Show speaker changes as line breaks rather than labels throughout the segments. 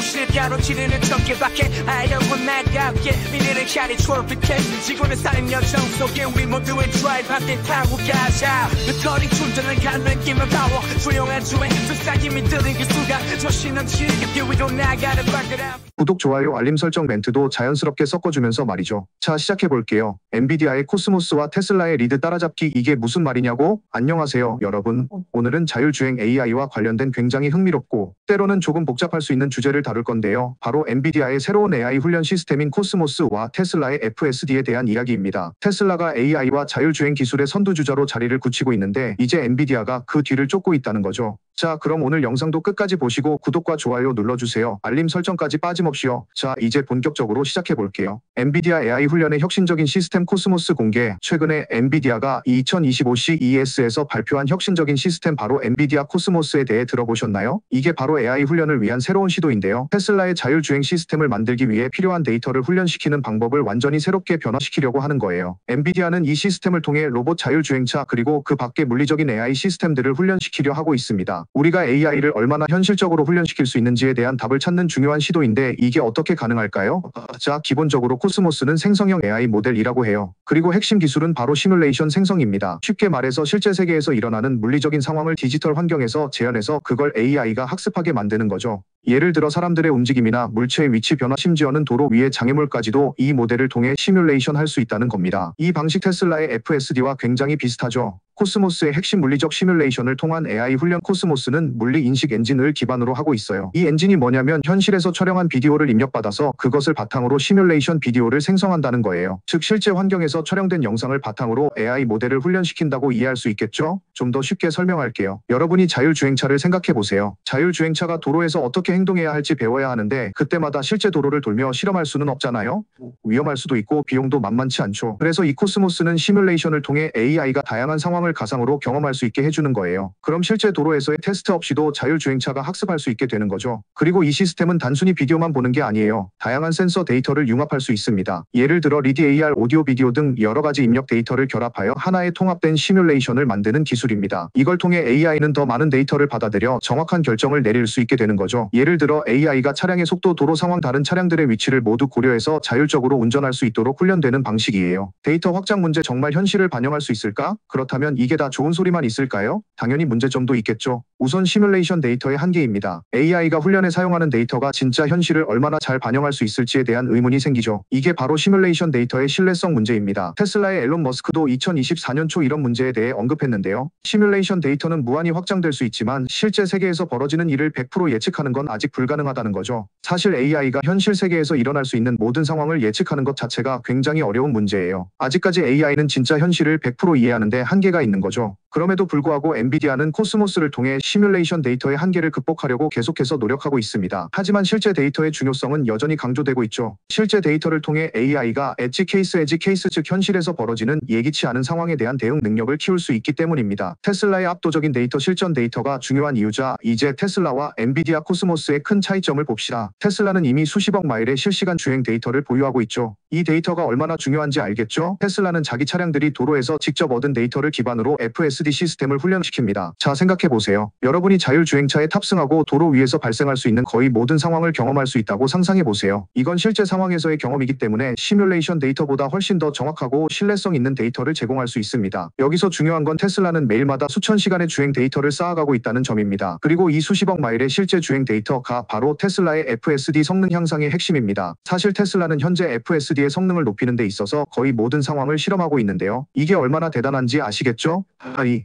조금씩 가로지르는 전개밖에 I don't want 나답게 미래는 칼이 트로피켓 지구는 살인 여정 속에 우리 모두의 드라이브 함께 타고 가자 뮤터링 충전을 가는 김을 파워 조용한 주에 속삭임이 들린 그 순간 정신 넘치게 길 위로 나가는 발걸음
구독, 좋아요, 알림 설정 멘트도 자연스럽게 섞어주면서 말이죠. 자, 시작해볼게요. 엔비디아의 코스모스와 테슬라의 리드 따라잡기 이게 무슨 말이냐고? 안녕하세요, 여러분. 오늘은 자율주행 AI와 관련된 굉장히 흥미롭고 때로는 조금 복잡할 수 있는 주제를 다룰 건데요. 바로 엔비디아의 새로운 AI 훈련 시스템인 코스모스와 테슬라의 FSD에 대한 이야기입니다. 테슬라가 AI와 자율주행 기술의 선두주자로 자리를 굳히고 있는데 이제 엔비디아가 그 뒤를 쫓고 있다는 거죠. 자, 그럼 오늘 영상도 끝까지 보시고 구독과 좋아요 눌러주세요. 알림 설정까지 빠짐없이요. 자, 이제 본격적으로 시작해볼게요. 엔비디아 AI 훈련의 혁신적인 시스템 코스모스 공개. 최근에 엔비디아가 2025 CES에서 발표한 혁신적인 시스템 바로 엔비디아 코스모스에 대해 들어보셨나요? 이게 바로 AI 훈련을 위한 새로운 시도인데요. 테슬라의 자율주행 시스템을 만들기 위해 필요한 데이터를 훈련시키는 방법을 완전히 새롭게 변화시키려고 하는 거예요. 엔비디아는 이 시스템을 통해 로봇 자율주행차 그리고 그 밖의 물리적인 AI 시스템들을 훈련시키려 하고 있습니다. 우리가 AI를 얼마나 현실적으로 훈련시킬 수 있는지에 대한 답을 찾는 중요한 시도인데 이게 어떻게 가능할까요? 자, 기본적으로 코스모스는 생성형 AI 모델이라고 해요. 그리고 핵심 기술은 바로 시뮬레이션 생성입니다. 쉽게 말해서 실제 세계에서 일어나는 물리적인 상황을 디지털 환경에서 재현해서 그걸 AI가 학습하게 만드는 거죠. 예를 들어 사람들의 움직임이나 물체의 위치 변화 심지어는 도로 위의 장애물까지도 이 모델을 통해 시뮬레이션 할 수 있다는 겁니다. 이 방식 테슬라의 FSD와 굉장히 비슷하죠. 코스모스의 핵심 물리적 시뮬레이션을 통한 AI 훈련 코스모스는 물리인식 엔진을 기반으로 하고 있어요. 이 엔진이 뭐냐면 현실에서 촬영한 비디오를 입력받아서 그것을 바탕으로 시뮬레이션 비디오를 생성한다는 거예요. 즉 실제 환경에서 촬영된 영상을 바탕으로 AI 모델을 훈련시킨다고 이해할 수 있겠죠? 좀 더 쉽게 설명할게요. 여러분이 자율주행차를 생각해보세요. 자율주행차가 도로에서 어떻게 행동해야 할지 배워야 하는데 그때마다 실제 도로를 돌며 실험할 수는 없잖아요? 위험할 수도 있고 비용도 만만치 않죠. 그래서 이 코스모스는 시뮬레이션을 통해 AI가 다양한 상황을 가상으로 경험할 수 있게 해주는 거예요. 그럼 실제 도로에서의 테스트 없이도 자율주행차가 학습할 수 있게 되는 거죠. 그리고 이 시스템은 단순히 비디오만 보는 게 아니에요. 다양한 센서 데이터를 융합할 수 있습니다. 예를 들어 리드 AR, 오디오, 비디오 등 여러 가지 입력 데이터를 결합하여 하나의 통합된 시뮬레이션을 만드는 기술입니다. 이걸 통해 AI는 더 많은 데이터를 받아들여 정확한 결정을 내릴 수 있게 되는 거죠. 예를 들어 AI가 차량의 속도, 도로 상황, 다른 차량들의 위치를 모두 고려해서 자율적으로 운전할 수 있도록 훈련되는 방식이에요. 데이터 확장 문제 정말 현실을 반영할 수 있을까? 그렇다면 이게 다 좋은 소리만 있을까요? 당연히 문제점도 있겠죠. 우선 시뮬레이션 데이터의 한계입니다. AI가 훈련에 사용하는 데이터가 진짜 현실을 얼마나 잘 반영할 수 있을지에 대한 의문이 생기죠. 이게 바로 시뮬레이션 데이터의 신뢰성 문제입니다. 테슬라의 앨런 머스크도 2024년 초 이런 문제에 대해 언급했는데요. 시뮬레이션 데이터는 무한히 확장될 수 있지만 실제 세계에서 벌어지는 일을 100% 예측하는 건 아직 불가능하다는 거죠. 사실 AI가 현실 세계에서 일어날 수 있는 모든 상황을 예측하는 것 자체가 굉장히 어려운 문제예요. 아직까지 AI는 진짜 현실을 100% 이해하는데 한계가 있는 거죠. 그럼에도 불구하고 엔비디아는 코스모스를 통해 시뮬레이션 데이터의 한계를 극복하려고 계속해서 노력하고 있습니다. 하지만 실제 데이터의 중요성은 여전히 강조되고 있죠. 실제 데이터를 통해 AI가 엣지 케이스, 즉 현실에서 벌어지는 예기치 않은 상황에 대한 대응 능력을 키울 수 있기 때문입니다. 테슬라의 압도적인 데이터 실전 데이터가 중요한 이유자. 이제 테슬라와 엔비디아 코스모스의 큰 차이점을 봅시다. 테슬라는 이미 수십억 마일의 실시간 주행 데이터를 보유하고 있죠. 이 데이터가 얼마나 중요한지 알겠죠? 테슬라는 자기 차량들이 도로에서 직접 얻은 데이터를 기반으로 FSD 시스템을 훈련시킵니다. 자, 생각해보세요. 여러분이 자율주행차에 탑승하고 도로 위에서 발생할 수 있는 거의 모든 상황을 경험할 수 있다고 상상해보세요. 이건 실제 상황에서의 경험이기 때문에 시뮬레이션 데이터보다 훨씬 더 정확하고 신뢰성 있는 데이터를 제공할 수 있습니다. 여기서 중요한 건 테슬라는 매일마다 수천 시간의 주행 데이터를 쌓아가고 있다는 점입니다. 그리고 이 수십억 마일의 실제 주행 데이터가 바로 테슬라의 FSD 성능 향상의 핵심입니다. 사실 테슬라는 현재 FSD의 성능을 높이는 데 있어서 거의 모든 상황을 실험하고 있는데요. 이게 얼마나 대단한지 아시겠죠?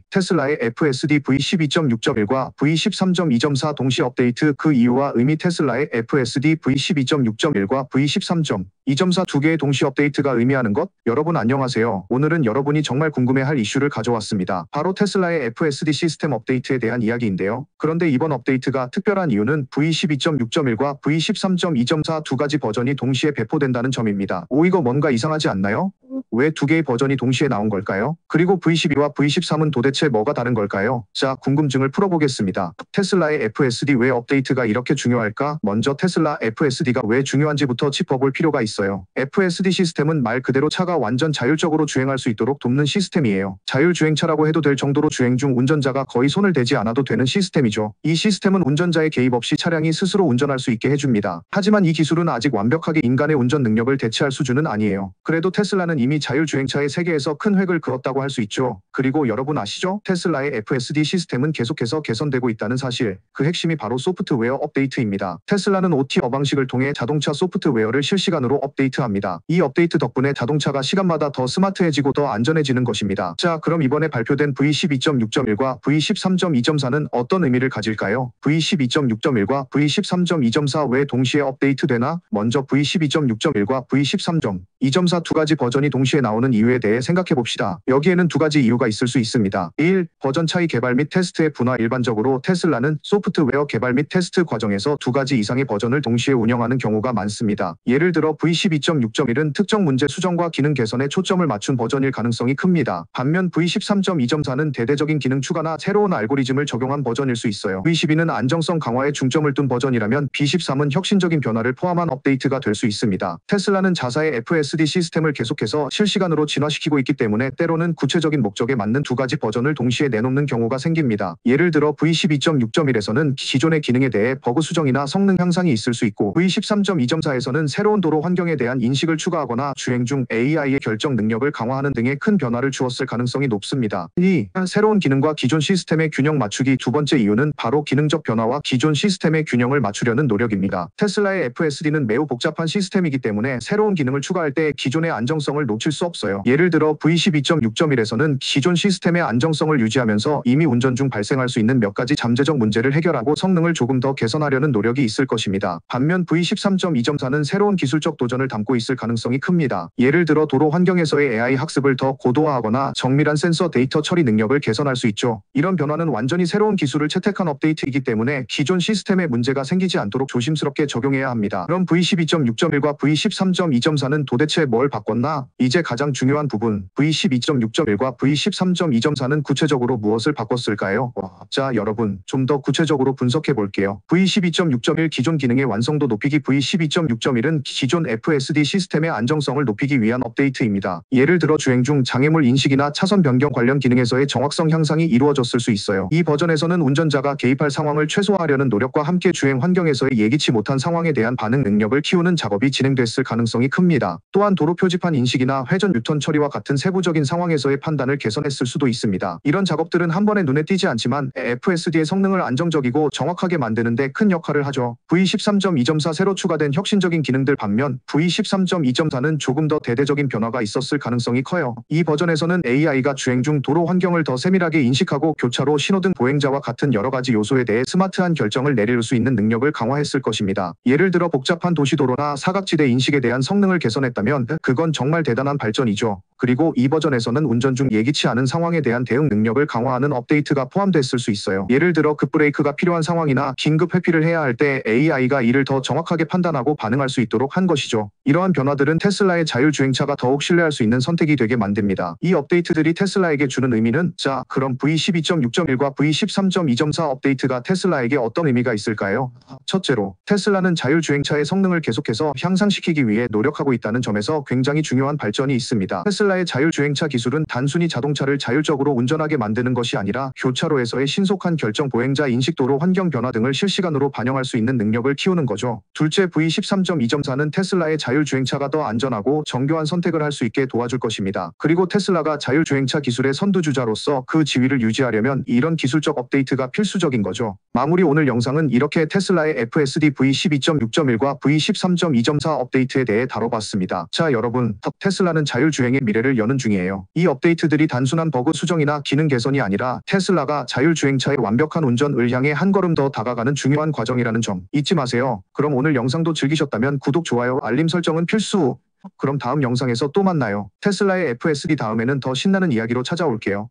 테슬라의 FSD V12.6.1과 V13.2.4 동시 업데이트. 그 이유와 의미. 테슬라의 FSD V12.6.1과 V13.2.4 두 개의 동시 업데이트가 의미하는 것. 여러분 안녕하세요. 오늘은 여러분이 정말 궁금해할 이슈를 가져왔습니다. 바로 테슬라의 FSD 시스템 업데이트에 대한 이야기인데요. 그런데 이번 업데이트가 특별한 이유는 V12.6.1과 V13.2.4 두 가지 버전이 동시에 배포된다는 점입니다. 이거 뭔가 이상하지 않나요? 왜 두 개의 버전이 동시에 나온 걸까요? 그리고 V12와 V13은 도대체 뭐가 다른 걸까요? 자, 궁금증을 풀어보겠습니다. 테슬라의 FSD 왜 업데이트가 이렇게 중요할까? 먼저 테슬라 FSD가 왜 중요한지부터 짚어볼 필요가 있어요. FSD 시스템은 말 그대로 차가 완전 자율적으로 주행할 수 있도록 돕는 시스템이에요. 자율주행차라고 해도 될 정도로 주행 중 운전자가 거의 손을 대지 않아도 되는 시스템이죠. 이 시스템은 운전자의 개입 없이 차량이 스스로 운전할 수 있게 해줍니다. 하지만 이 기술은 아직 완벽하게 인간의 운전 능력을 대체할 수준은 아니에요. 그래도 테슬라는 이미 자율주행차의 세계에서 큰 획을 그었다고 할 수 있죠. 그리고 여러분 아시죠? 테슬라의 FSD 시스템은 계속해서 개선되고 있다는 사실. 그 핵심이 바로 소프트웨어 업데이트입니다. 테슬라는 OTA 방식을 통해 자동차 소프트웨어를 실시간으로 업데이트합니다. 이 업데이트 덕분에 자동차가 시간마다 더 스마트해지고 더 안전해지는 것입니다. 자, 그럼 이번에 발표된 V12.6.1과 V13.2.4는 어떤 의미를 가질까요? V12.6.1과 V13.2.4 왜 동시에 업데이트되나? 먼저 V12.6.1과 V13.2.4 두 가지 버전이 동시에 나오는 이유에 대해 생각해봅시다. 여기에는 두 가지 이유가 있을 수 있습니다. 1. 버전 차이 개발 및 테스트의 분화. 일반적으로 테슬라는 소프트웨어 개발 및 테스트 과정에서 두 가지 이상의 버전을 동시에 운영하는 경우가 많습니다. 예를 들어 V12.6.1은 특정 문제 수정과 기능 개선에 초점을 맞춘 버전일 가능성이 큽니다. 반면 V13.2.4는 대대적인 기능 추가나 새로운 알고리즘을 적용한 버전일 수 있어요. V12는 안정성 강화에 중점을 둔 버전이라면 B13은 혁신적인 변화를 포함한 업데이트가 될 수 있습니다. 테슬라는 자사의 FSD 시스템을 계속해서 실시간으로 진화시키고 있기 때문에 때로는 구체적인 목적에 맞는 두 가지 버전을 동시에 내놓는 경우가 생깁니다. 예를 들어 V12.6.1에서는 기존의 기능에 대해 버그 수정이나 성능 향상이 있을 수 있고 V13.2.4에서는 새로운 도로 환경에 대한 인식을 추가하거나 주행 중 AI의 결정 능력을 강화하는 등의 큰 변화를 주었을 가능성이 높습니다. 2. 새로운 기능과 기존 시스템의 균형 맞추기. 두 번째 이유는 바로 기능적 변화와 기존 시스템의 균형을 맞추려는 노력입니다. 테슬라의 FSD는 매우 복잡한 시스템이기 때문에 새로운 기능을 추가할 때 기존의 안정성을 놓칠 수 없어요. 예를 들어 V12.6.1에서는 기존 시스템의 안정성을 유지하면서 이미 운전 중 발생할 수 있는 몇 가지 잠재적 문제를 해결하고 성능을 조금 더 개선하려는 노력이 있을 것입니다. 반면 V13.2.4는 새로운 기술적 도전을 담고 있을 가능성이 큽니다. 예를 들어 도로 환경에서의 AI 학습을 더 고도화하거나 정밀한 센서 데이터 처리 능력을 개선할 수 있죠. 이런 변화는 완전히 새로운 기술을 채택한 업데이트이기 때문에 기존 시스템에 문제가 생기지 않도록 조심스럽게 적용해야 합니다. 그럼 V12.6.1과 V13.2.4는 도대체 뭘 바꿨나? 이제 가장 중요한 부분, V12.6.1과 V13.2.4는 구체적으로 무엇을 바꿨을까요? 자, 여러분, 좀 더 구체적으로 분석해 볼게요. V12.6.1 기존 기능의 완성도 높이기. V12.6.1은 기존 FSD 시스템의 안정성을 높이기 위한 업데이트입니다. 예를 들어 주행 중 장애물 인식이나 차선 변경 관련 기능에서의 정확성 향상이 이루어졌을 수 있어요. 이 버전에서는 운전자가 개입할 상황을 최소화하려는 노력과 함께 주행 환경에서의 예기치 못한 상황에 대한 반응 능력을 키우는 작업이 진행됐을 가능성이 큽니다. 또한 도로 표지판 인식이나 회전 유턴 처리와 같은 세부적인 상황에서의 판단을 개선했을 수도 있습니다. 이런 작업들은 한 번에 눈에 띄지 않지만 FSD의 성능을 안정적이고 정확하게 만드는 데 큰 역할을 하죠. V13.2.4 새로 추가된 혁신적인 기능들 반면 V13.2.4는 조금 더 대대적인 변화가 있었을 가능성이 커요. 이 버전에서는 AI가 주행 중 도로 환경을 더 세밀하게 인식하고 교차로, 신호등, 보행자와 같은 여러 가지 요소에 대해 스마트한 결정을 내릴 수 있는 능력을 강화했을 것입니다. 예를 들어 복잡한 도시도로나 사각지대 인식에 대한 성능을 개선했다면 그건 정말 대단한 발전이죠. 그리고 이 버전에서는 운전 중 예기치 않은 상황에 대한 대응 능력을 강화하는 업데이트가 포함됐을 수 있어요. 예를 들어 급브레이크가 필요한 상황이나 긴급 회피를 해야 할 때 AI가 이를 더 정확하게 판단하고 반응할 수 있도록 한 것이죠. 이러한 변화들은 테슬라의 자율주행차가 더욱 신뢰할 수 있는 선택이 되게 만듭니다. 이 업데이트들이 테슬라에게 주는 의미는? 자, 그럼 V12.6.1과 V13.2.4 업데이트가 테슬라에게 어떤 의미가 있을까요? 첫째로, 테슬라는 자율주행차의 성능을 계속해서 향상시키기 위해 노력하고 있다는 점에서 굉장히 중요한 발전이 있습니다. 테슬라의 자율주행차 기술은 단순히 자동차를 자율적으로 운전하게 만드는 것이 아니라 교차로에서의 신속한 결정, 보행자 인식, 도로 환경 변화 등을 실시간으로 반영할 수 있는 능력을 키우는 거죠. 둘째, V13.2.4는 테슬라의 자율주행차가 더 안전하고 정교한 선택을 할 수 있게 도와줄 것입니다. 그리고 테슬라가 자율주행차 기술의 선두주자로서 그 지위를 유지하려면 이런 기술적 업데이트가 필수적인 거죠. 마무리. 오늘 영상은 이렇게 테슬라의 FSD V12.6.1과 V13.2.4 업데이트에 대해 다뤄봤습니다. 자, 여러분, 테슬라는 자율주행의 미래를 여는 중이에요. 이 업데이트들이 단순한 버그 수정이나 기능 개선이 아니라 테슬라가 자율주행차의 완벽한 운전을 향해 한 걸음 더 다가가는 중요한 과정이라는 점 잊지 마세요. 그럼 오늘 영상도 즐기셨다면 구독, 좋아요, 알림 설정은 필수. 그럼 다음 영상에서 또 만나요. 테슬라의 FSD 다음에는 더 신나는 이야기로 찾아올게요.